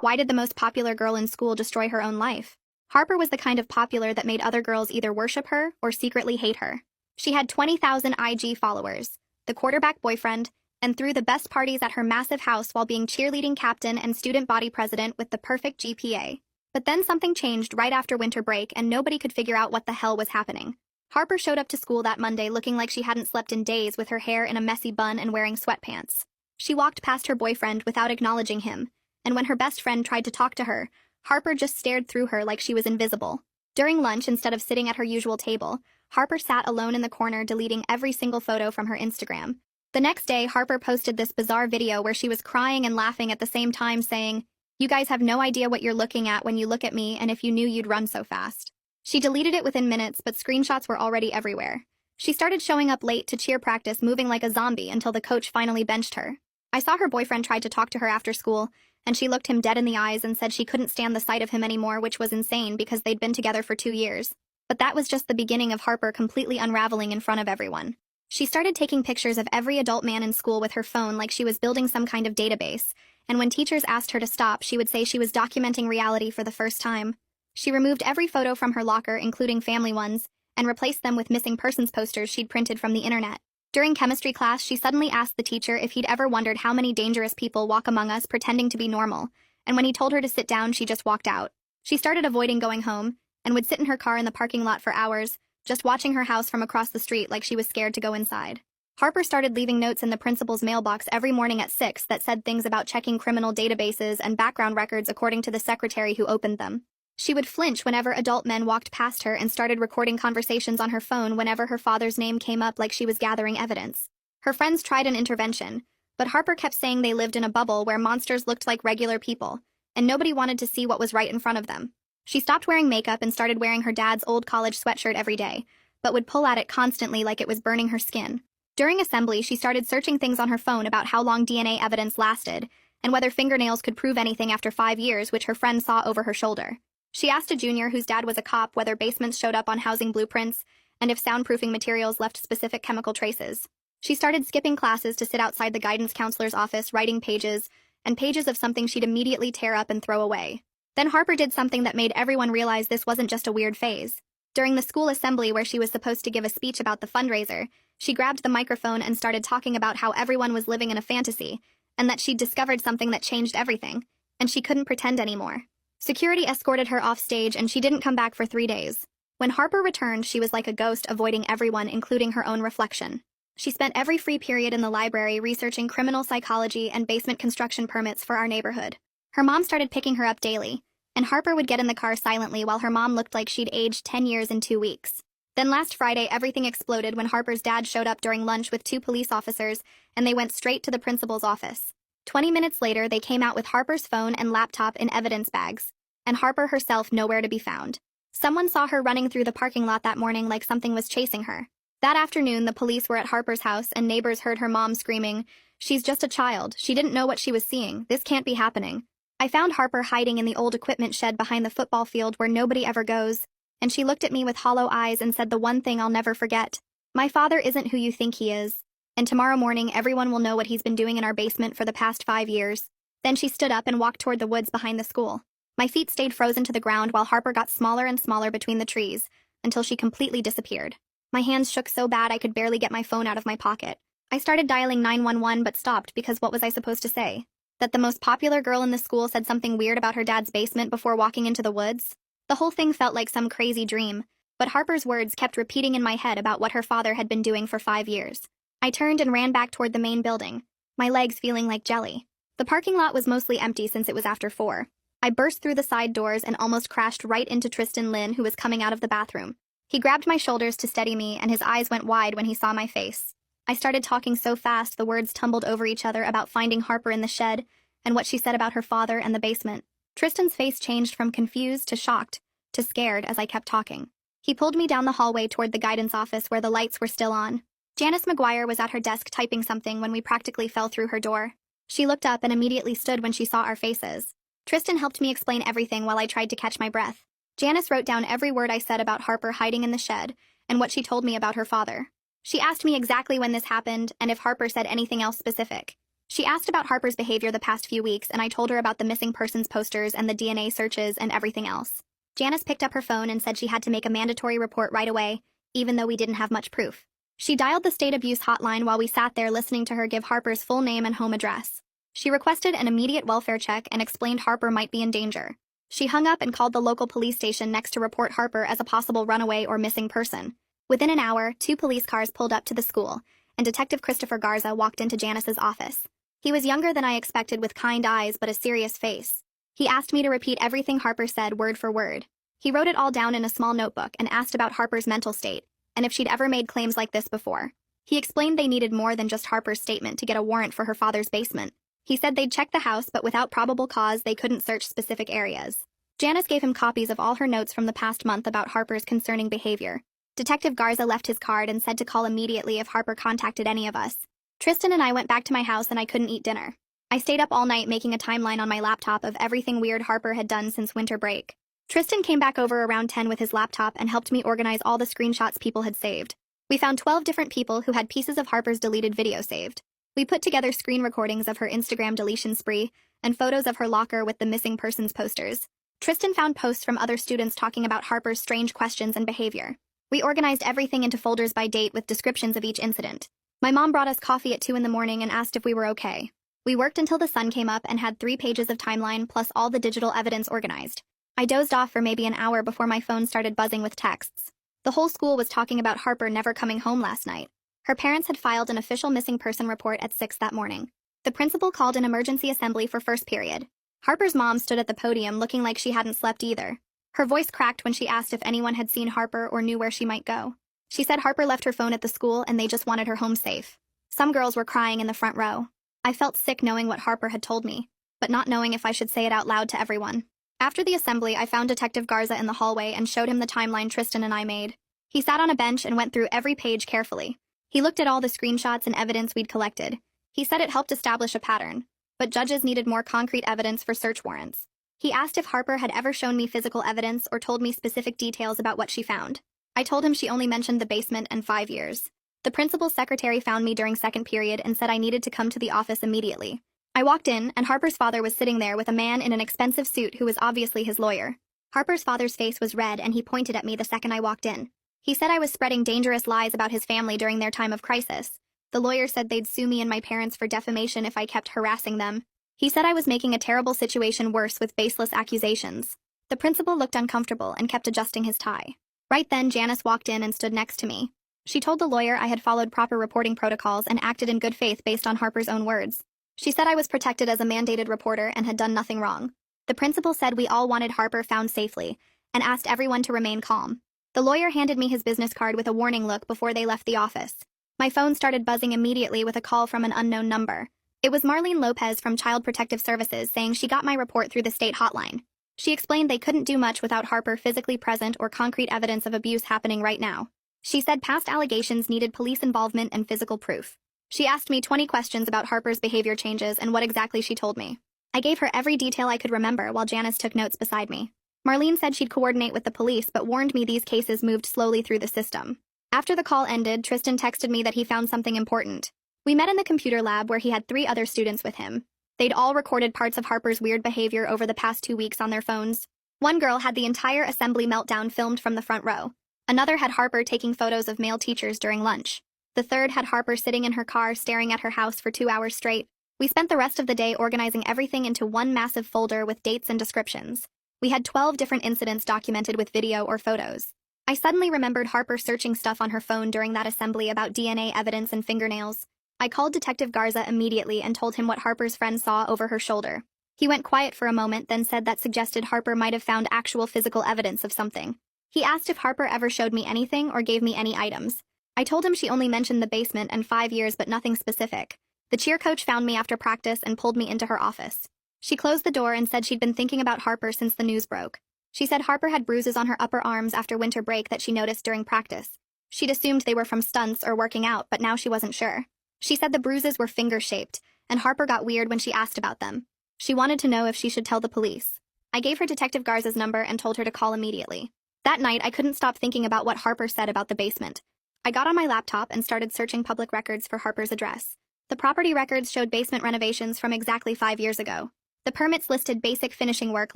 Why did the most popular girl in school destroy her own life? Harper was the kind of popular that made other girls either worship her or secretly hate her. She had 20,000 IG followers, the quarterback boyfriend, and threw the best parties at her massive house while being cheerleading captain and student body president with the perfect GPA. But then something changed right after winter break and nobody could figure out what the hell was happening. Harper showed up to school that Monday looking like she hadn't slept in days with her hair in a messy bun and wearing sweatpants. She walked past her boyfriend without acknowledging him, and when her best friend tried to talk to her, Harper just stared through her like she was invisible. During lunch, instead of sitting at her usual table, Harper sat alone in the corner deleting every single photo from her Instagram. The next day, Harper posted this bizarre video where she was crying and laughing at the same time saying, "You guys have no idea what you're looking at when you look at me, and if you knew you'd run so fast." She deleted it within minutes, but screenshots were already everywhere. She started showing up late to cheer practice, moving like a zombie until the coach finally benched her. I saw her boyfriend tried to talk to her after school, and she looked him dead in the eyes and said she couldn't stand the sight of him anymore, which was insane because they'd been together for 2 years. But that was just the beginning of Harper completely unraveling in front of everyone. She started taking pictures of every adult man in school with her phone like she was building some kind of database, and when teachers asked her to stop, she would say she was documenting reality for the first time. She removed every photo from her locker, including family ones, and replaced them with missing persons posters she'd printed from the internet. During chemistry class, she suddenly asked the teacher if he'd ever wondered how many dangerous people walk among us pretending to be normal, and when he told her to sit down, she just walked out. She started avoiding going home, and would sit in her car in the parking lot for hours, just watching her house from across the street like she was scared to go inside. Harper started leaving notes in the principal's mailbox every morning at 6 that said things about checking criminal databases and background records according to the secretary who opened them. She would flinch whenever adult men walked past her and started recording conversations on her phone whenever her father's name came up like she was gathering evidence. Her friends tried an intervention, but Harper kept saying they lived in a bubble where monsters looked like regular people, and nobody wanted to see what was right in front of them. She stopped wearing makeup and started wearing her dad's old college sweatshirt every day, but would pull at it constantly like it was burning her skin. During assembly, she started searching things on her phone about how long DNA evidence lasted, and whether fingernails could prove anything after 5 years, which her friend saw over her shoulder. She asked a junior whose dad was a cop whether basements showed up on housing blueprints and if soundproofing materials left specific chemical traces. She started skipping classes to sit outside the guidance counselor's office writing pages and pages of something she'd immediately tear up and throw away. Then Harper did something that made everyone realize this wasn't just a weird phase. During the school assembly where she was supposed to give a speech about the fundraiser, she grabbed the microphone and started talking about how everyone was living in a fantasy and that she'd discovered something that changed everything, and she couldn't pretend anymore. Security escorted her off stage and she didn't come back for 3 days. When Harper returned, she was like a ghost, avoiding everyone, including her own reflection. She spent every free period in the library researching criminal psychology and basement construction permits for our neighborhood. Her mom started picking her up daily, and Harper would get in the car silently while her mom looked like she'd aged 10 years in 2 weeks. Then last Friday, everything exploded when Harper's dad showed up during lunch with 2 police officers, and they went straight to the principal's office. 20 minutes later, they came out with Harper's phone and laptop in evidence bags, and Harper herself nowhere to be found. Someone saw her running through the parking lot that morning like something was chasing her. That afternoon, the police were at Harper's house, and neighbors heard her mom screaming, "She's just a child. She didn't know what she was seeing. This can't be happening." I found Harper hiding in the old equipment shed behind the football field where nobody ever goes, and she looked at me with hollow eyes and said the one thing I'll never forget. "My father isn't who you think he is, and tomorrow morning everyone will know what he's been doing in our basement for the past 5 years." Then she stood up and walked toward the woods behind the school. My feet stayed frozen to the ground while Harper got smaller and smaller between the trees, until she completely disappeared. My hands shook so bad I could barely get my phone out of my pocket. I started dialing 911 but stopped because what was I supposed to say? That the most popular girl in the school said something weird about her dad's basement before walking into the woods? The whole thing felt like some crazy dream, but Harper's words kept repeating in my head about what her father had been doing for 5 years. I turned and ran back toward the main building, my legs feeling like jelly. The parking lot was mostly empty since it was after 4. I burst through the side doors and almost crashed right into Tristan Lynn, who was coming out of the bathroom. He grabbed my shoulders to steady me, and his eyes went wide when he saw my face. I started talking so fast the words tumbled over each other about finding Harper in the shed and what she said about her father and the basement. Tristan's face changed from confused to shocked to scared as I kept talking. He pulled me down the hallway toward the guidance office where the lights were still on. Janice McGuire was at her desk typing something when we practically fell through her door. She looked up and immediately stood when she saw our faces. Tristan helped me explain everything while I tried to catch my breath. Janice wrote down every word I said about Harper hiding in the shed and what she told me about her father. She asked me exactly when this happened and if Harper said anything else specific. She asked about Harper's behavior the past few weeks, and I told her about the missing persons posters and the DNA searches and everything else. Janice picked up her phone and said she had to make a mandatory report right away, even though we didn't have much proof. She dialed the state abuse hotline while we sat there listening to her give Harper's full name and home address. She requested an immediate welfare check and explained Harper might be in danger. She hung up and called the local police station next to report Harper as a possible runaway or missing person. Within an hour, 2 police cars pulled up to the school, and Detective Christopher Garza walked into Janice's office. He was younger than I expected, with kind eyes but a serious face. He asked me to repeat everything Harper said word for word. He wrote it all down in a small notebook and asked about Harper's mental state, and if she'd ever made claims like this before. He explained they needed more than just Harper's statement to get a warrant for her father's basement. He said they'd check the house, but without probable cause they couldn't search specific areas. Janice gave him copies of all her notes from the past month about Harper's concerning behavior. Detective Garza left his card and said to call immediately if Harper contacted any of us. Tristan and I went back to my house and I couldn't eat dinner. I stayed up all night making a timeline on my laptop of everything weird Harper had done since winter break. Tristan came back over around 10 with his laptop and helped me organize all the screenshots people had saved. We found 12 different people who had pieces of Harper's deleted video saved. We put together screen recordings of her Instagram deletion spree and photos of her locker with the missing persons posters. Tristan found posts from other students talking about Harper's strange questions and behavior. We organized everything into folders by date with descriptions of each incident. My mom brought us coffee at 2 in the morning and asked if we were okay. We worked until the sun came up and had 3 pages of timeline plus all the digital evidence organized. I dozed off for maybe an hour before my phone started buzzing with texts. The whole school was talking about Harper never coming home last night. Her parents had filed an official missing person report at 6 that morning. The principal called an emergency assembly for first period. Harper's mom stood at the podium looking like she hadn't slept either. Her voice cracked when she asked if anyone had seen Harper or knew where she might go. She said Harper left her phone at the school and they just wanted her home safe. Some girls were crying in the front row. I felt sick knowing what Harper had told me, but not knowing if I should say it out loud to everyone. After the assembly, I found Detective Garza in the hallway and showed him the timeline Tristan and I made. He sat on a bench and went through every page carefully. He looked at all the screenshots and evidence we'd collected. He said it helped establish a pattern, but judges needed more concrete evidence for search warrants. He asked if Harper had ever shown me physical evidence or told me specific details about what she found. I told him she only mentioned the basement and 5 years. The principal's secretary found me during second period and said I needed to come to the office immediately. I walked in, and Harper's father was sitting there with a man in an expensive suit who was obviously his lawyer. Harper's father's face was red and he pointed at me the second I walked in. He said I was spreading dangerous lies about his family during their time of crisis. The lawyer said they'd sue me and my parents for defamation if I kept harassing them. He said I was making a terrible situation worse with baseless accusations. The principal looked uncomfortable and kept adjusting his tie. Right then, Janice walked in and stood next to me. She told the lawyer I had followed proper reporting protocols and acted in good faith based on Harper's own words. She said I was protected as a mandated reporter and had done nothing wrong. The principal said we all wanted Harper found safely and asked everyone to remain calm. The lawyer handed me his business card with a warning look before they left the office. My phone started buzzing immediately with a call from an unknown number. It was Marlene Lopez from Child Protective Services saying she got my report through the state hotline. She explained they couldn't do much without Harper physically present or concrete evidence of abuse happening right now. She said past allegations needed police involvement and physical proof. She asked me 20 questions about Harper's behavior changes and what exactly she told me. I gave her every detail I could remember while Janice took notes beside me. Marlene said she'd coordinate with the police but warned me these cases moved slowly through the system. After the call ended, Tristan texted me that he found something important. We met in the computer lab where he had 3 other students with him. They'd all recorded parts of Harper's weird behavior over the past 2 weeks on their phones. One girl had the entire assembly meltdown filmed from the front row. Another had Harper taking photos of male teachers during lunch. The third had Harper sitting in her car staring at her house for 2 hours straight. We spent the rest of the day organizing everything into one massive folder with dates and descriptions. We had 12 different incidents documented with video or photos. I suddenly remembered Harper searching stuff on her phone during that assembly about DNA evidence and fingernails. I called Detective Garza immediately and told him what Harper's friend saw over her shoulder. He went quiet for a moment, then said that suggested Harper might have found actual physical evidence of something. He asked if Harper ever showed me anything or gave me any items. I told him she only mentioned the basement and 5 years but nothing specific. The cheer coach found me after practice and pulled me into her office. She closed the door and said she'd been thinking about Harper since the news broke. She said Harper had bruises on her upper arms after winter break that she noticed during practice. She'd assumed they were from stunts or working out, but now she wasn't sure. She said the bruises were finger-shaped, and Harper got weird when she asked about them. She wanted to know if she should tell the police. I gave her Detective Garza's number and told her to call immediately. That night, I couldn't stop thinking about what Harper said about the basement. I got on my laptop and started searching public records for Harper's address. The property records showed basement renovations from exactly 5 years ago. The permits listed basic finishing work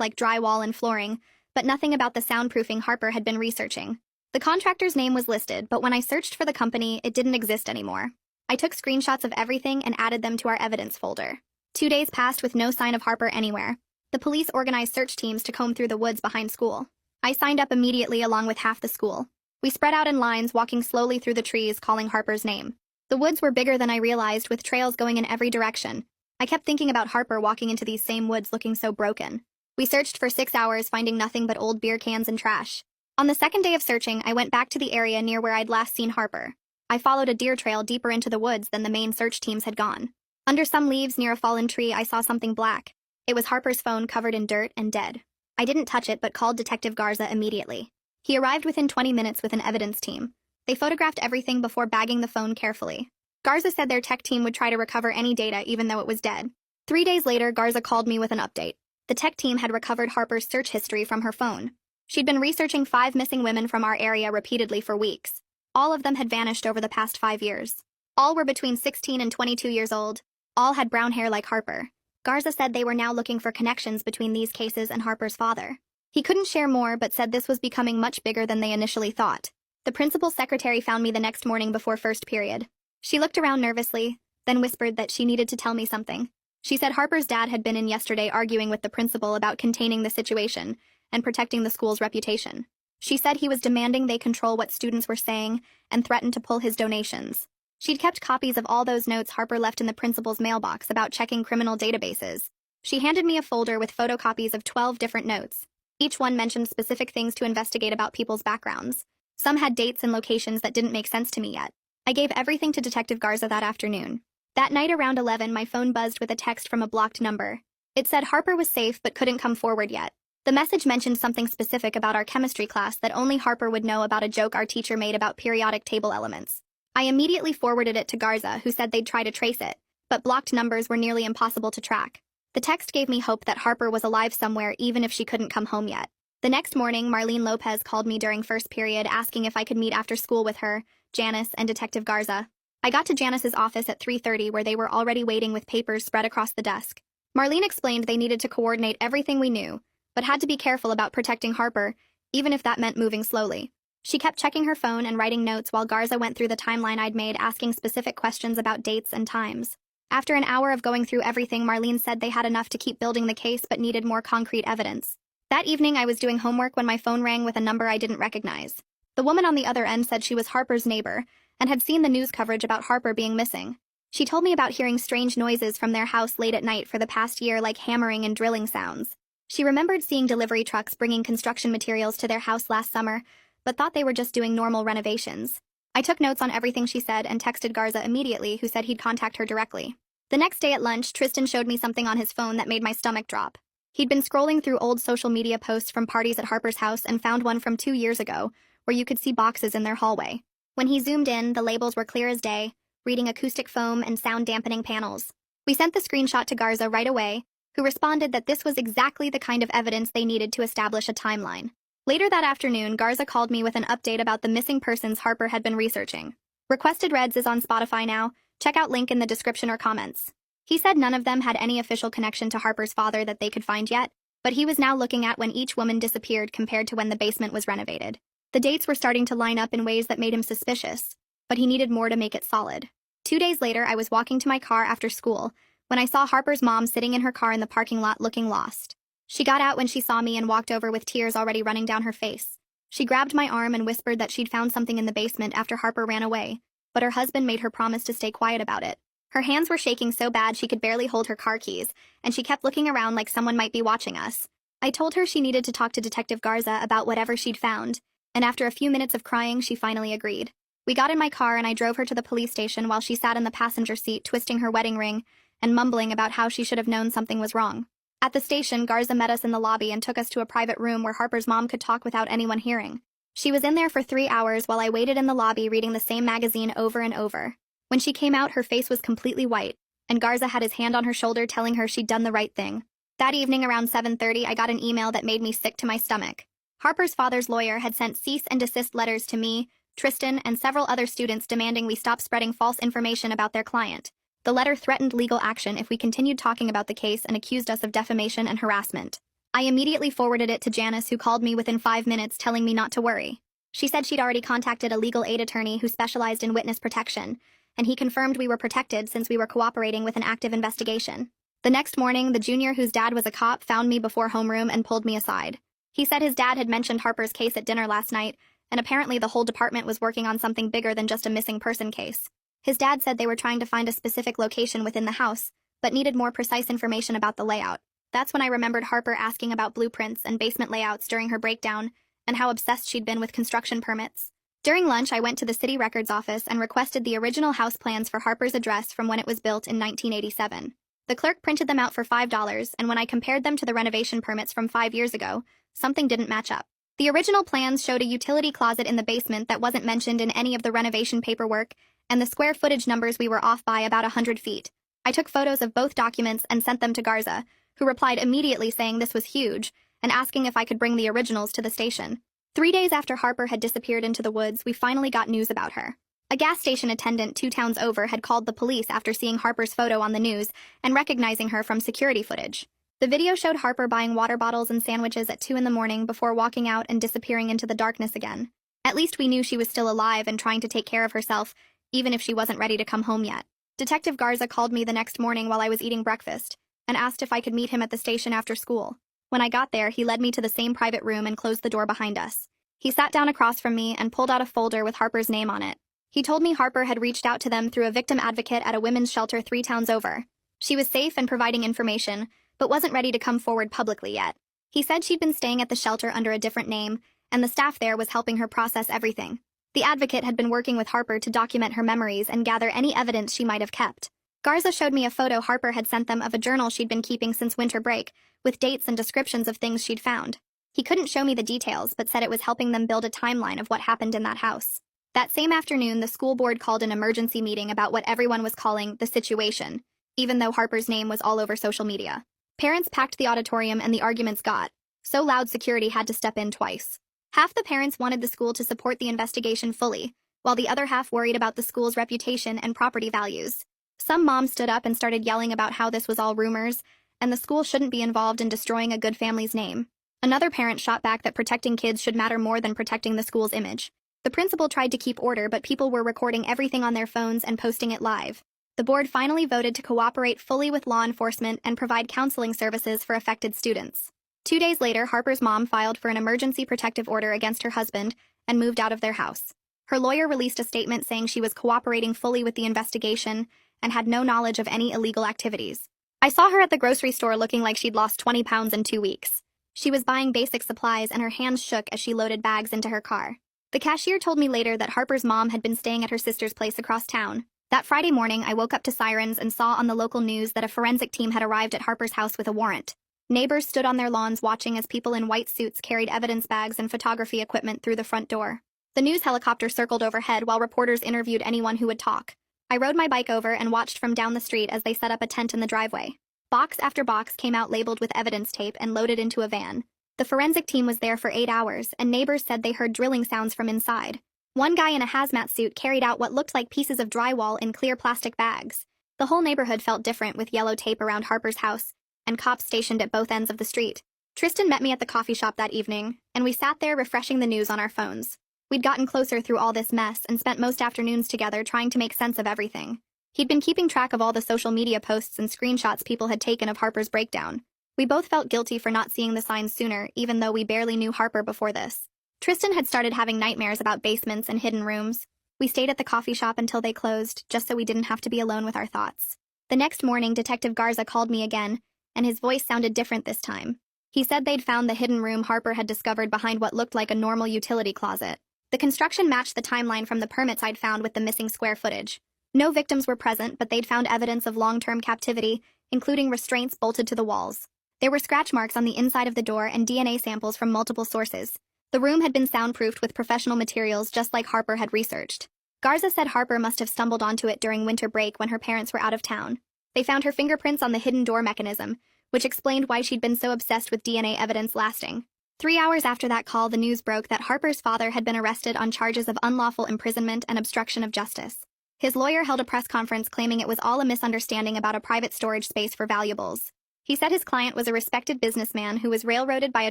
like drywall and flooring, but nothing about the soundproofing Harper had been researching. The contractor's name was listed, but when I searched for the company, it didn't exist anymore. I took screenshots of everything and added them to our evidence folder. 2 days passed with no sign of Harper anywhere. The police organized search teams to comb through the woods behind school. I signed up immediately along with half the school. We spread out in lines, walking slowly through the trees, calling Harper's name. The woods were bigger than I realized, with trails going in every direction. I kept thinking about Harper walking into these same woods looking so broken. We searched for 6 hours, finding nothing but old beer cans and trash. On the second day of searching, I went back to the area near where I'd last seen Harper. I followed a deer trail deeper into the woods than the main search teams had gone. Under some leaves near a fallen tree, I saw something black. It was Harper's phone, covered in dirt and dead. I didn't touch it, but called Detective Garza immediately. He arrived within 20 minutes with an evidence team. They photographed everything before bagging the phone carefully. Garza said their tech team would try to recover any data even though it was dead. 3 days later, Garza called me with an update. The tech team had recovered Harper's search history from her phone. She'd been researching 5 missing women from our area repeatedly for weeks. All of them had vanished over the past 5 years. All were between 16 and 22 years old. All had brown hair like Harper. Garza said they were now looking for connections between these cases and Harper's father. He couldn't share more, but said this was becoming much bigger than they initially thought. The principal's secretary found me the next morning before first period. She looked around nervously, then whispered that she needed to tell me something. She said Harper's dad had been in yesterday arguing with the principal about containing the situation and protecting the school's reputation. She said he was demanding they control what students were saying and threatened to pull his donations. She'd kept copies of all those notes Harper left in the principal's mailbox about checking criminal databases. She handed me a folder with photocopies of 12 different notes. Each one mentioned specific things to investigate about people's backgrounds. Some had dates and locations that didn't make sense to me yet. I gave everything to Detective Garza that afternoon. That night around 11, my phone buzzed with a text from a blocked number. It said Harper was safe but couldn't come forward yet. The message mentioned something specific about our chemistry class that only Harper would know about, a joke our teacher made about periodic table elements. I immediately forwarded it to Garza, who said they'd try to trace it, but blocked numbers were nearly impossible to track. The text gave me hope that Harper was alive somewhere even if she couldn't come home yet. The next morning, Marlene Lopez called me during first period asking if I could meet after school with her, Janice, and Detective Garza. I got to Janice's office at 3:30, where they were already waiting with papers spread across the desk. Marlene explained they needed to coordinate everything we knew, but had to be careful about protecting Harper, even if that meant moving slowly. She kept checking her phone and writing notes while Garza went through the timeline I'd made, asking specific questions about dates and times. After an hour of going through everything, Marlene said they had enough to keep building the case but needed more concrete evidence. That evening, I was doing homework when my phone rang with a number I didn't recognize. The woman on the other end said she was Harper's neighbor and had seen the news coverage about Harper being missing. She told me about hearing strange noises from their house late at night for the past year, like hammering and drilling sounds. She remembered seeing delivery trucks bringing construction materials to their house last summer, but thought they were just doing normal renovations. I took notes on everything she said and texted Garza immediately, who said he'd contact her directly. The next day at lunch, Tristan showed me something on his phone that made my stomach drop. He'd been scrolling through old social media posts from parties at Harper's house and found one from 2 years ago, where you could see boxes in their hallway. When he zoomed in, the labels were clear as day, reading acoustic foam and sound-dampening panels. We sent the screenshot to Garza right away, who responded that this was exactly the kind of evidence they needed to establish a timeline. Later that afternoon, Garza called me with an update about the missing persons Harper had been researching. Requested Reds is on Spotify now. Check out link in the description or comments. He said none of them had any official connection to Harper's father that they could find yet, but he was now looking at when each woman disappeared compared to when the basement was renovated. The dates were starting to line up in ways that made him suspicious, but he needed more to make it solid. 2 days later, I was walking to my car after school when I saw Harper's mom sitting in her car in the parking lot looking lost. She got out when she saw me and walked over with tears already running down her face. She grabbed my arm and whispered that she'd found something in the basement after Harper ran away, but her husband made her promise to stay quiet about it. Her hands were shaking so bad she could barely hold her car keys, and she kept looking around like someone might be watching us. I told her she needed to talk to Detective Garza about whatever she'd found, and after a few minutes of crying, she finally agreed. We got in my car and I drove her to the police station while she sat in the passenger seat twisting her wedding ring and mumbling about how she should have known something was wrong. At the station, Garza met us in the lobby and took us to a private room where Harper's mom could talk without anyone hearing. She was in there for 3 hours while I waited in the lobby reading the same magazine over and over. When she came out, her face was completely white, and Garza had his hand on her shoulder telling her she'd done the right thing. That evening around 7:30, I got an email that made me sick to my stomach. Harper's father's lawyer had sent cease and desist letters to me, Tristan, and several other students demanding we stop spreading false information about their client. The letter threatened legal action if we continued talking about the case and accused us of defamation and harassment. I immediately forwarded it to Janice, who called me within 5 minutes telling me not to worry. She said she'd already contacted a legal aid attorney who specialized in witness protection, and he confirmed we were protected since we were cooperating with an active investigation. The next morning, the junior whose dad was a cop found me before homeroom and pulled me aside. He said his dad had mentioned Harper's case at dinner last night, and apparently the whole department was working on something bigger than just a missing person case. His dad said they were trying to find a specific location within the house, but needed more precise information about the layout. That's when I remembered Harper asking about blueprints and basement layouts during her breakdown, and how obsessed she'd been with construction permits. During lunch, I went to the city records office and requested the original house plans for Harper's address from when it was built in 1987. The clerk printed them out for $5, and when I compared them to the renovation permits from 5 years ago, something didn't match up. The original plans showed a utility closet in the basement that wasn't mentioned in any of the renovation paperwork, and the square footage numbers we were off by about 100 feet. I took photos of both documents and sent them to Garza, who replied immediately saying this was huge, and asking if I could bring the originals to the station. 3 days after Harper had disappeared into the woods, we finally got news about her. A gas station attendant 2 towns over had called the police after seeing Harper's photo on the news and recognizing her from security footage. The video showed Harper buying water bottles and sandwiches at 2 in the morning before walking out and disappearing into the darkness again. At least we knew she was still alive and trying to take care of herself, even if she wasn't ready to come home yet. Detective Garza called me the next morning while I was eating breakfast and asked if I could meet him at the station after school. When I got there, he led me to the same private room and closed the door behind us. He sat down across from me and pulled out a folder with Harper's name on it. He told me Harper had reached out to them through a victim advocate at a women's shelter 3 towns over. She was safe and providing information, but wasn't ready to come forward publicly yet. He said she'd been staying at the shelter under a different name, and the staff there was helping her process everything. The advocate had been working with Harper to document her memories and gather any evidence she might have kept. Garza showed me a photo Harper had sent them of a journal she'd been keeping since winter break, with dates and descriptions of things she'd found. He couldn't show me the details, but said it was helping them build a timeline of what happened in that house. That same afternoon, the school board called an emergency meeting about what everyone was calling the situation, even though Harper's name was all over social media. Parents packed the auditorium and the arguments got so loud security had to step in twice. Half the parents wanted the school to support the investigation fully, while the other half worried about the school's reputation and property values. Some moms stood up and started yelling about how this was all rumors, and the school shouldn't be involved in destroying a good family's name. Another parent shot back that protecting kids should matter more than protecting the school's image. The principal tried to keep order, but people were recording everything on their phones and posting it live. The board finally voted to cooperate fully with law enforcement and provide counseling services for affected students. 2 days later, Harper's mom filed for an emergency protective order against her husband and moved out of their house. Her lawyer released a statement saying she was cooperating fully with the investigation and had no knowledge of any illegal activities. I saw her at the grocery store looking like she'd lost 20 pounds in 2 weeks. She was buying basic supplies and her hands shook as she loaded bags into her car. The cashier told me later that Harper's mom had been staying at her sister's place across town. That Friday morning, I woke up to sirens and saw on the local news that a forensic team had arrived at Harper's house with a warrant. Neighbors stood on their lawns watching as people in white suits carried evidence bags and photography equipment through the front door. The news helicopter circled overhead while reporters interviewed anyone who would talk. I rode my bike over and watched from down the street as they set up a tent in the driveway. Box after box came out labeled with evidence tape and loaded into a van. The forensic team was there for 8 hours, and neighbors said they heard drilling sounds from inside. One guy in a hazmat suit carried out what looked like pieces of drywall in clear plastic bags. The whole neighborhood felt different with yellow tape around Harper's house, and cops stationed at both ends of the street. Tristan met me at the coffee shop that evening, and we sat there refreshing the news on our phones. We'd gotten closer through all this mess and spent most afternoons together trying to make sense of everything. He'd been keeping track of all the social media posts and screenshots people had taken of Harper's breakdown. We both felt guilty for not seeing the signs sooner, even though we barely knew Harper before this. Tristan had started having nightmares about basements and hidden rooms. We stayed at the coffee shop until they closed, just so we didn't have to be alone with our thoughts. The next morning, Detective Garza called me again, and his voice sounded different this time. He said they'd found the hidden room Harper had discovered behind what looked like a normal utility closet. The construction matched the timeline from the permits I'd found with the missing square footage. No victims were present, but they'd found evidence of long-term captivity, including restraints bolted to the walls. There were scratch marks on the inside of the door and DNA samples from multiple sources. The room had been soundproofed with professional materials just like Harper had researched. Garza said Harper must have stumbled onto it during winter break when her parents were out of town. They found her fingerprints on the hidden door mechanism, which explained why she'd been so obsessed with DNA evidence lasting. 3 hours after that call, the news broke that Harper's father had been arrested on charges of unlawful imprisonment and obstruction of justice. His lawyer held a press conference claiming it was all a misunderstanding about a private storage space for valuables. He said his client was a respected businessman who was railroaded by a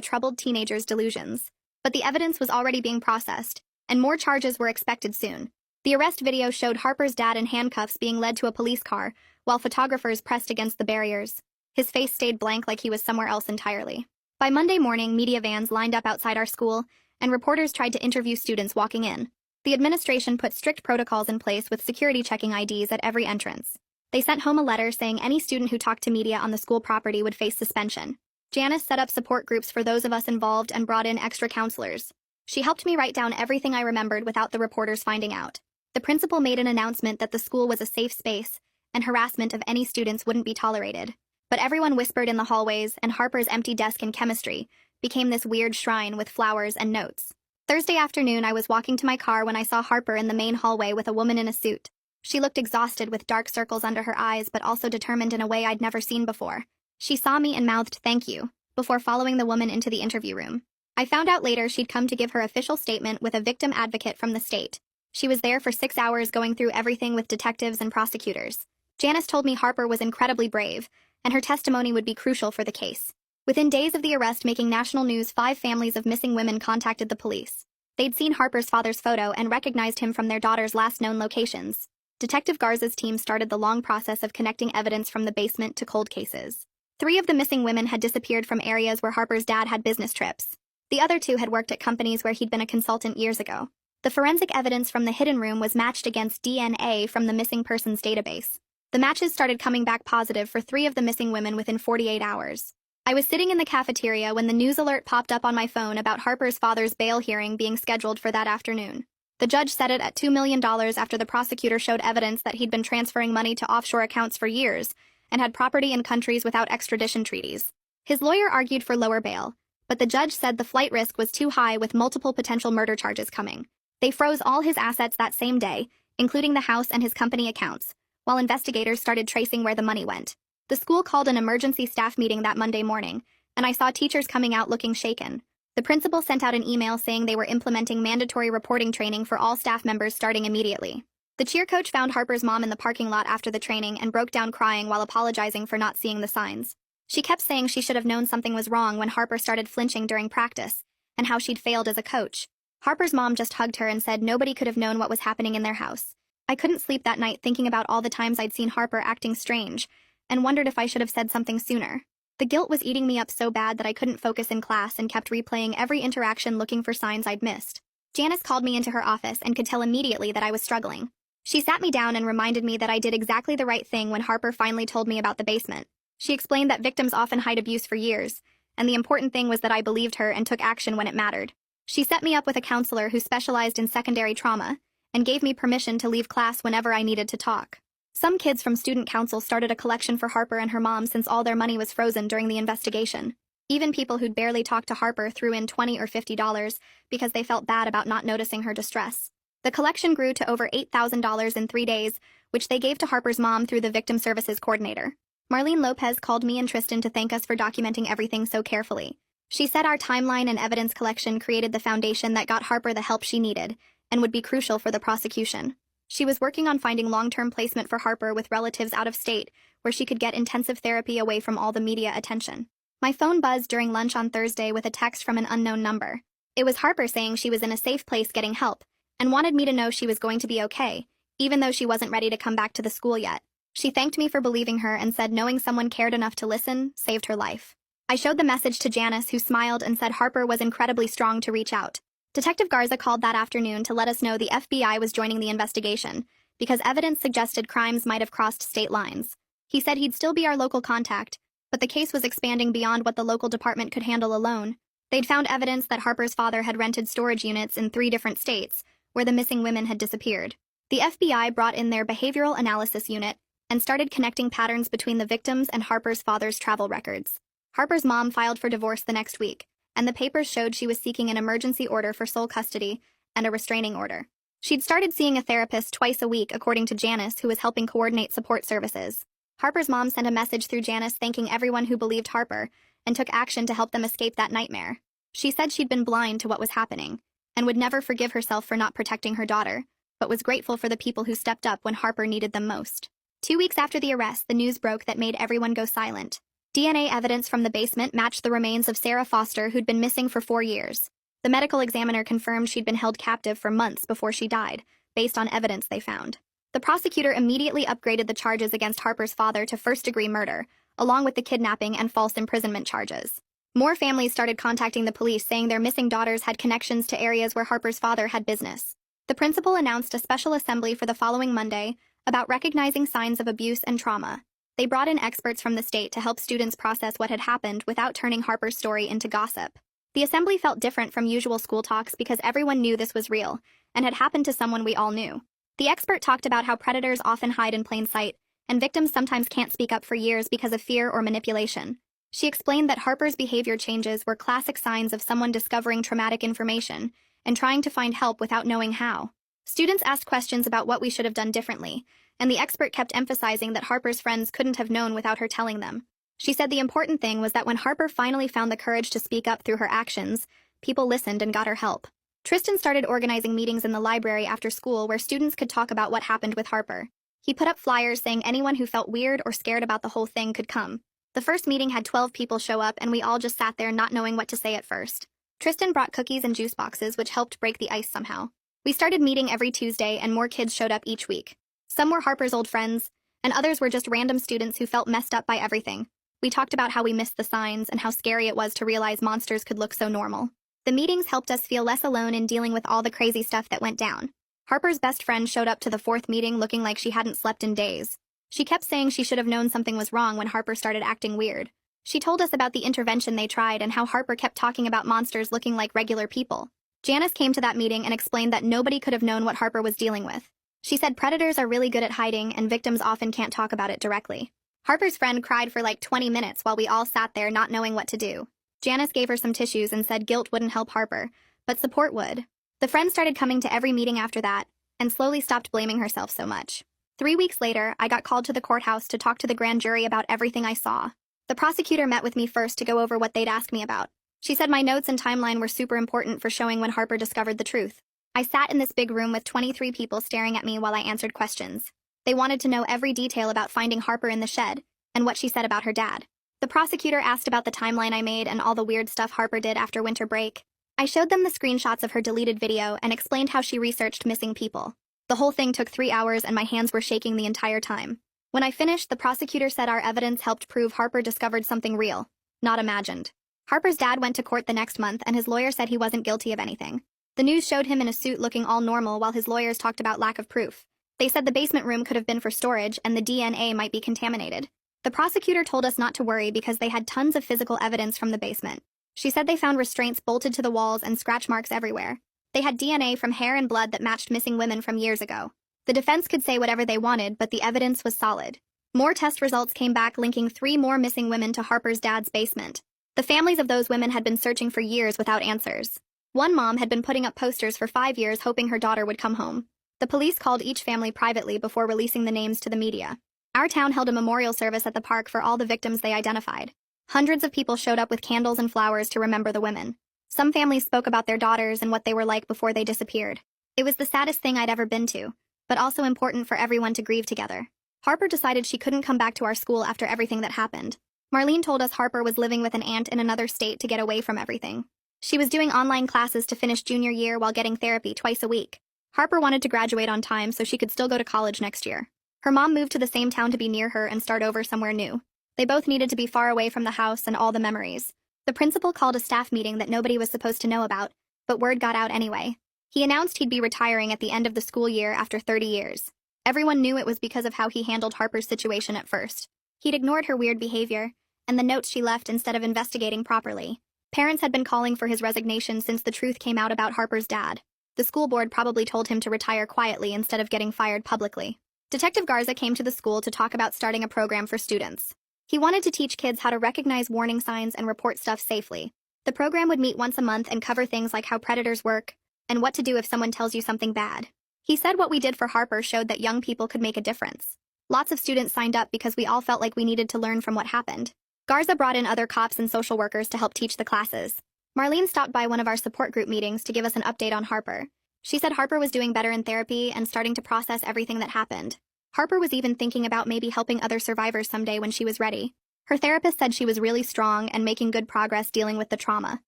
troubled teenager's delusions. But the evidence was already being processed, and more charges were expected soon. The arrest video showed Harper's dad in handcuffs being led to a police car, while photographers pressed against the barriers. His face stayed blank like he was somewhere else entirely. By Monday morning, media vans lined up outside our school, and reporters tried to interview students walking in. The administration put strict protocols in place with security checking IDs at every entrance. They sent home a letter saying any student who talked to media on the school property would face suspension. Janice set up support groups for those of us involved and brought in extra counselors. She helped me write down everything I remembered without the reporters finding out. The principal made an announcement that the school was a safe space, and harassment of any students wouldn't be tolerated. But everyone whispered in the hallways, and Harper's empty desk in chemistry became this weird shrine with flowers and notes. Thursday afternoon, I was walking to my car when I saw Harper in the main hallway with a woman in a suit. She looked exhausted with dark circles under her eyes, but also determined in a way I'd never seen before. She saw me and mouthed "thank you" before following the woman into the interview room. I found out later she'd come to give her official statement with a victim advocate from the state. She was there for 6 hours going through everything with detectives and prosecutors. Janice told me Harper was incredibly brave, and her testimony would be crucial for the case. Within days of the arrest making national news, 5 families of missing women contacted the police. They'd seen Harper's father's photo and recognized him from their daughter's last known locations. Detective Garza's team started the long process of connecting evidence from the basement to cold cases. 3 of the missing women had disappeared from areas where Harper's dad had business trips. The other 2 had worked at companies where he'd been a consultant years ago. The forensic evidence from the hidden room was matched against DNA from the missing persons database. The matches started coming back positive for 3 of the missing women within 48 hours. I was sitting in the cafeteria when the news alert popped up on my phone about Harper's father's bail hearing being scheduled for that afternoon. The judge set it at $2 million after the prosecutor showed evidence that he'd been transferring money to offshore accounts for years and had property in countries without extradition treaties. His lawyer argued for lower bail, but the judge said the flight risk was too high with multiple potential murder charges coming. They froze all his assets that same day, including the house and his company accounts, while investigators started tracing where the money went. The school called an emergency staff meeting that Monday morning, and I saw teachers coming out looking shaken. The principal sent out an email saying they were implementing mandatory reporting training for all staff members starting immediately. The cheer coach found Harper's mom in the parking lot after the training and broke down crying while apologizing for not seeing the signs. She kept saying she should have known something was wrong when Harper started flinching during practice, and how she'd failed as a coach. Harper's mom just hugged her and said nobody could have known what was happening in their house. I couldn't sleep that night thinking about all the times I'd seen Harper acting strange, and wondered if I should have said something sooner. The guilt was eating me up so bad that I couldn't focus in class and kept replaying every interaction looking for signs I'd missed. Janice called me into her office and could tell immediately that I was struggling. She sat me down and reminded me that I did exactly the right thing when Harper finally told me about the basement. She explained that victims often hide abuse for years, and the important thing was that I believed her and took action when it mattered. She set me up with a counselor who specialized in secondary trauma, and gave me permission to leave class whenever I needed to talk. Some kids from student council started a collection for Harper and her mom since all their money was frozen during the investigation. Even people who'd barely talked to Harper threw in $20 or $50 because they felt bad about not noticing her distress. The collection grew to over $8,000 in 3 days, which they gave to Harper's mom through the Victim Services Coordinator. Marlene Lopez called me and Tristan to thank us for documenting everything so carefully. She said our timeline and evidence collection created the foundation that got Harper the help she needed, and would be crucial for the prosecution. She was working on finding long-term placement for Harper with relatives out of state, where she could get intensive therapy away from all the media attention. My phone buzzed during lunch on Thursday with a text from an unknown number. It was Harper saying she was in a safe place getting help, and wanted me to know she was going to be okay, even though she wasn't ready to come back to the school yet. She thanked me for believing her and said knowing someone cared enough to listen saved her life. I showed the message to Janice, who smiled and said Harper was incredibly strong to reach out. Detective Garza called that afternoon to let us know the FBI was joining the investigation, because evidence suggested crimes might have crossed state lines. He said he'd still be our local contact, but the case was expanding beyond what the local department could handle alone. They'd found evidence that Harper's father had rented storage units in 3 different states, where the missing women had disappeared. The FBI brought in their behavioral analysis unit and started connecting patterns between the victims and Harper's father's travel records. Harper's mom filed for divorce the next week, and the papers showed she was seeking an emergency order for sole custody and a restraining order. She'd started seeing a therapist twice a week, according to Janice, who was helping coordinate support services. Harper's mom sent a message through Janice thanking everyone who believed Harper and took action to help them escape that nightmare. She said she'd been blind to what was happening and would never forgive herself for not protecting her daughter, but was grateful for the people who stepped up when Harper needed them most. 2 weeks after the arrest, the news broke that made everyone go silent. DNA evidence from the basement matched the remains of Sarah Foster, who'd been missing for 4 years. The medical examiner confirmed she'd been held captive for months before she died, based on evidence they found. The prosecutor immediately upgraded the charges against Harper's father to first-degree murder, along with the kidnapping and false imprisonment charges. More families started contacting the police saying their missing daughters had connections to areas where Harper's father had business. The principal announced a special assembly for the following Monday about recognizing signs of abuse and trauma. They brought in experts from the state to help students process what had happened without turning Harper's story into gossip. The assembly felt different from usual school talks because everyone knew this was real and had happened to someone we all knew. The expert talked about how predators often hide in plain sight, and victims sometimes can't speak up for years because of fear or manipulation. She explained that Harper's behavior changes were classic signs of someone discovering traumatic information and trying to find help without knowing how. Students asked questions about what we should have done differently, and the expert kept emphasizing that Harper's friends couldn't have known without her telling them. She said the important thing was that when Harper finally found the courage to speak up through her actions, people listened and got her help. Tristan started organizing meetings in the library after school where students could talk about what happened with Harper. He put up flyers saying anyone who felt weird or scared about the whole thing could come. The first meeting had 12 people show up, and we all just sat there not knowing what to say at first. Tristan brought cookies and juice boxes, which helped break the ice somehow. We started meeting every Tuesday, and more kids showed up each week. Some were Harper's old friends, and others were just random students who felt messed up by everything. We talked about how we missed the signs and how scary it was to realize monsters could look so normal. The meetings helped us feel less alone in dealing with all the crazy stuff that went down. Harper's best friend showed up to the 4th meeting looking like she hadn't slept in days. She kept saying she should have known something was wrong when Harper started acting weird. She told us about the intervention they tried and how Harper kept talking about monsters looking like regular people. Janice came to that meeting and explained that nobody could have known what Harper was dealing with. She said predators are really good at hiding and victims often can't talk about it directly. Harper's friend cried for like 20 minutes while we all sat there not knowing what to do. Janice gave her some tissues and said guilt wouldn't help Harper, but support would. The friend started coming to every meeting after that and slowly stopped blaming herself so much. 3 weeks later, I got called to the courthouse to talk to the grand jury about everything I saw. The prosecutor met with me first to go over what they'd ask me about. She said my notes and timeline were super important for showing when Harper discovered the truth. I sat in this big room with 23 people staring at me while I answered questions. They wanted to know every detail about finding Harper in the shed and what she said about her dad. The prosecutor asked about the timeline I made and all the weird stuff Harper did after winter break. I showed them the screenshots of her deleted video and explained how she researched missing people. The whole thing took 3 hours and my hands were shaking the entire time. When I finished, the prosecutor said our evidence helped prove Harper discovered something real, not imagined. Harper's dad went to court the next month and his lawyer said he wasn't guilty of anything. The news showed him in a suit looking all normal while his lawyers talked about lack of proof. They said the basement room could have been for storage and the DNA might be contaminated. The prosecutor told us not to worry because they had tons of physical evidence from the basement. She said they found restraints bolted to the walls and scratch marks everywhere. They had DNA from hair and blood that matched missing women from years ago. The defense could say whatever they wanted, but the evidence was solid. More test results came back linking 3 more missing women to Harper's dad's basement. The families of those women had been searching for years without answers. One mom had been putting up posters for 5 years hoping her daughter would come home. The police called each family privately before releasing the names to the media. Our town held a memorial service at the park for all the victims they identified. Hundreds of people showed up with candles and flowers to remember the women. Some families spoke about their daughters and what they were like before they disappeared. It was the saddest thing I'd ever been to, but also important for everyone to grieve together. Harper decided she couldn't come back to our school after everything that happened. Marlene told us Harper was living with an aunt in another state to get away from everything. She was doing online classes to finish junior year while getting therapy twice a week. Harper wanted to graduate on time so she could still go to college next year. Her mom moved to the same town to be near her and start over somewhere new. They both needed to be far away from the house and all the memories. The principal called a staff meeting that nobody was supposed to know about, but word got out anyway. He announced he'd be retiring at the end of the school year after 30 years. Everyone knew it was because of how he handled Harper's situation at first. He'd ignored her weird behavior and the notes she left instead of investigating properly. Parents had been calling for his resignation since the truth came out about Harper's dad. The school board probably told him to retire quietly instead of getting fired publicly. Detective Garza came to the school to talk about starting a program for students. He wanted to teach kids how to recognize warning signs and report stuff safely. The program would meet once a month and cover things like how predators work and what to do if someone tells you something bad. He said what we did for Harper showed that young people could make a difference. Lots of students signed up because we all felt like we needed to learn from what happened. Garza brought in other cops and social workers to help teach the classes. Marlene stopped by one of our support group meetings to give us an update on Harper. She said Harper was doing better in therapy and starting to process everything that happened. Harper was even thinking about maybe helping other survivors someday when she was ready. Her therapist said she was really strong and making good progress dealing with the trauma.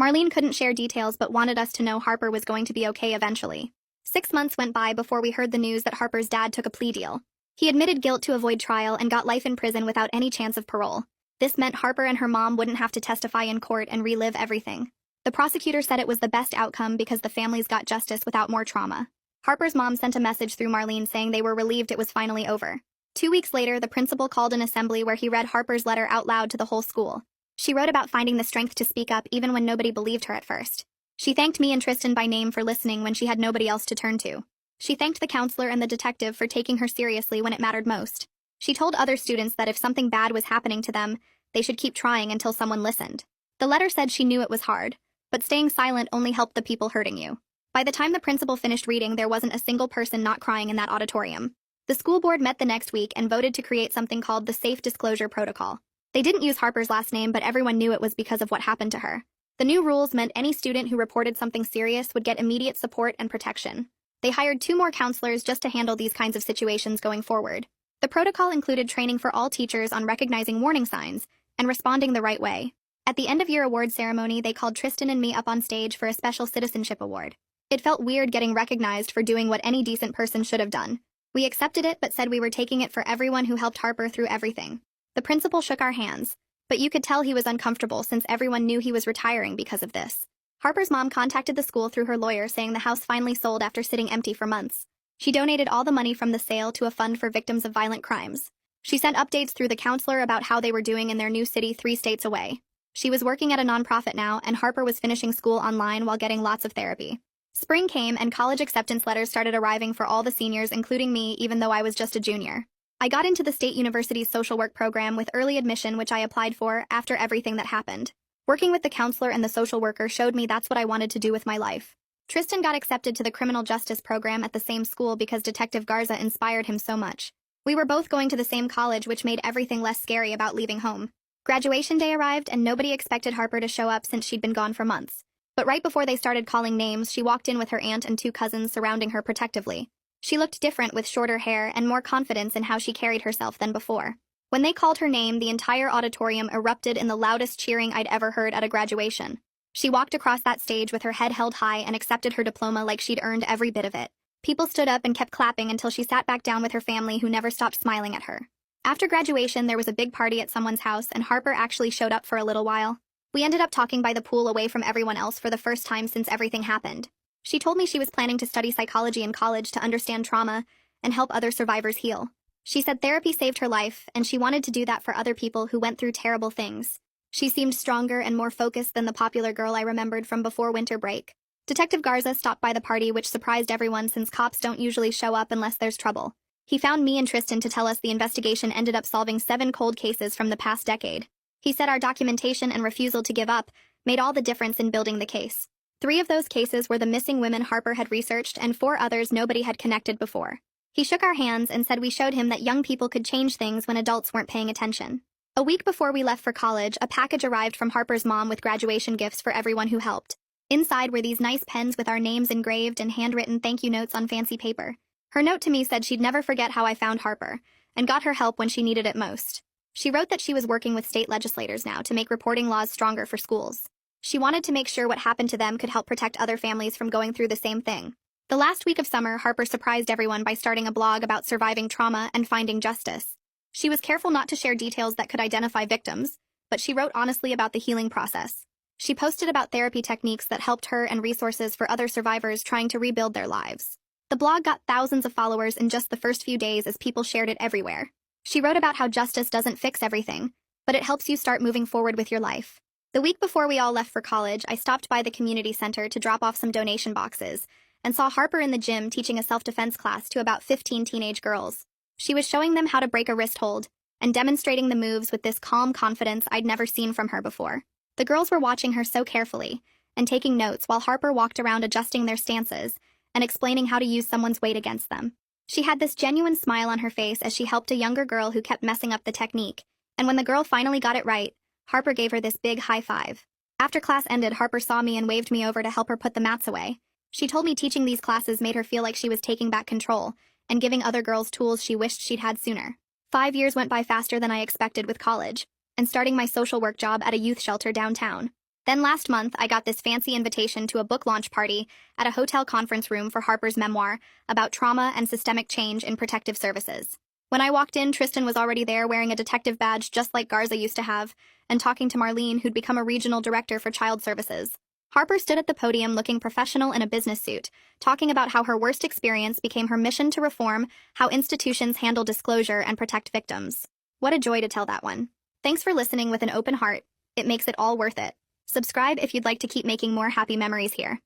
Marlene couldn't share details but wanted us to know Harper was going to be okay eventually. 6 months went by before we heard the news that Harper's dad took a plea deal. He admitted guilt to avoid trial and got life in prison without any chance of parole. This meant Harper and her mom wouldn't have to testify in court and relive everything. The prosecutor said it was the best outcome because the families got justice without more trauma. Harper's mom sent a message through Marlene saying they were relieved it was finally over. 2 weeks later, the principal called an assembly where he read Harper's letter out loud to the whole school. She wrote about finding the strength to speak up even when nobody believed her at first. She thanked me and Tristan by name for listening when she had nobody else to turn to. She thanked the counselor and the detective for taking her seriously when it mattered most. She told other students that if something bad was happening to them, they should keep trying until someone listened. The letter said she knew it was hard, but staying silent only helped the people hurting you. By the time the principal finished reading, there wasn't a single person not crying in that auditorium. The school board met the next week and voted to create something called the Safe Disclosure Protocol. They didn't use Harper's last name, but everyone knew it was because of what happened to her. The new rules meant any student who reported something serious would get immediate support and protection. They hired 2 more counselors just to handle these kinds of situations going forward. The protocol included training for all teachers on recognizing warning signs and responding the right way. At the end-of-year award ceremony, they called Tristan and me up on stage for a special citizenship award. It felt weird getting recognized for doing what any decent person should have done. We accepted it but said we were taking it for everyone who helped Harper through everything. The principal shook our hands, but you could tell he was uncomfortable since everyone knew he was retiring because of this. Harper's mom contacted the school through her lawyer saying the house finally sold after sitting empty for months. She donated all the money from the sale to a fund for victims of violent crimes. She sent updates through the counselor about how they were doing in their new city 3 states away. She was working at a nonprofit now, and Harper was finishing school online while getting lots of therapy. Spring came and college acceptance letters started arriving for all the seniors, including me, even though I was just a junior. I got into the State University's social work program with early admission, which I applied for after everything that happened. Working with the counselor and the social worker showed me that's what I wanted to do with my life. Tristan got accepted to the criminal justice program at the same school because Detective Garza inspired him so much. We were both going to the same college, which made everything less scary about leaving home. Graduation day arrived and nobody expected Harper to show up since she'd been gone for months. But right before they started calling names, she walked in with her aunt and 2 cousins surrounding her protectively. She looked different with shorter hair and more confidence in how she carried herself than before. When they called her name, the entire auditorium erupted in the loudest cheering I'd ever heard at a graduation. She walked across that stage with her head held high and accepted her diploma like she'd earned every bit of it. People stood up and kept clapping until she sat back down with her family, who never stopped smiling at her. After graduation, there was a big party at someone's house, and Harper actually showed up for a little while. We ended up talking by the pool away from everyone else for the first time since everything happened. She told me she was planning to study psychology in college to understand trauma and help other survivors heal. She said therapy saved her life, and she wanted to do that for other people who went through terrible things. She seemed stronger and more focused than the popular girl I remembered from before winter break. Detective Garza stopped by the party, which surprised everyone since cops don't usually show up unless there's trouble. He found me and Tristan to tell us the investigation ended up solving 7 cold cases from the past decade. He said our documentation and refusal to give up made all the difference in building the case. 3 of those cases were the missing women Harper had researched, and 4 others nobody had connected before. He shook our hands and said we showed him that young people could change things when adults weren't paying attention. A week before we left for college, a package arrived from Harper's mom with graduation gifts for everyone who helped. Inside were these nice pens with our names engraved and handwritten thank you notes on fancy paper. Her note to me said she'd never forget how I found Harper and got her help when she needed it most. She wrote that she was working with state legislators now to make reporting laws stronger for schools. She wanted to make sure what happened to them could help protect other families from going through the same thing. The last week of summer, Harper surprised everyone by starting a blog about surviving trauma and finding justice. She was careful not to share details that could identify victims, but she wrote honestly about the healing process. She posted about therapy techniques that helped her and resources for other survivors trying to rebuild their lives. The blog got thousands of followers in just the first few days as people shared it everywhere. She wrote about how justice doesn't fix everything, but it helps you start moving forward with your life. The week before we all left for college, I stopped by the community center to drop off some donation boxes and saw Harper in the gym teaching a self-defense class to about 15 teenage girls. She was showing them how to break a wrist hold and demonstrating the moves with this calm confidence I'd never seen from her before. The girls were watching her so carefully and taking notes while Harper walked around adjusting their stances and explaining how to use someone's weight against them. She had this genuine smile on her face as she helped a younger girl who kept messing up the technique, and when the girl finally got it right, Harper gave her this big high five. After class ended, Harper saw me and waved me over to help her put the mats away. She told me teaching these classes made her feel like she was taking back control and giving other girls tools she wished she'd had sooner. 5 years went by faster than I expected with college, and starting my social work job at a youth shelter downtown. Then last month, I got this fancy invitation to a book launch party at a hotel conference room for Harper's memoir about trauma and systemic change in protective services. When I walked in, Tristan was already there wearing a detective badge just like Garza used to have, and talking to Marlene, who'd become a regional director for child services. Harper stood at the podium looking professional in a business suit, talking about how her worst experience became her mission to reform how institutions handle disclosure and protect victims. What a joy to tell that one. Thanks for listening with an open heart. It makes it all worth it. Subscribe if you'd like to keep making more happy memories here.